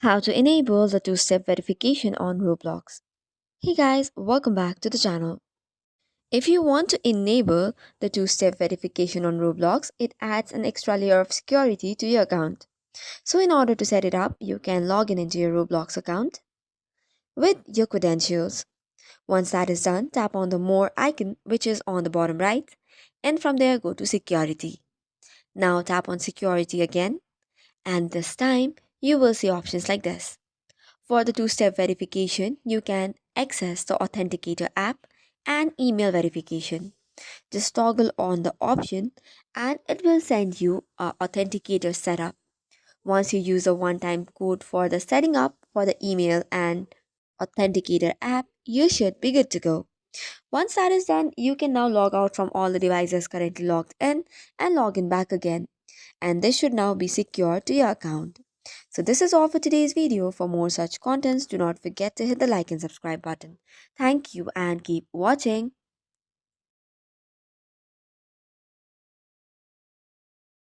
How to enable the two-step verification on Roblox. Hey guys, welcome back to the channel. If you want to enable the two-step verification on Roblox, it adds an extra layer of security to your account. So in order to set it up, you can log in into your Roblox account with your credentials. Once that is done, tap on the more icon which is on the bottom right, and from there go to security. Now tap on security again, and this time you will see options like this. For the two-step verification, you can access the Authenticator app and email verification. Just toggle on the option and it will send you a Authenticator setup. Once you use a one-time code for the setting up for the email and Authenticator app, you should be good to go. Once that is done, you can now log out from all the devices currently logged in and log in back again. And this should now be secure to your account. So this is all for today's video. For more such contents, do not forget to hit the like and subscribe button. Thank you and keep watching.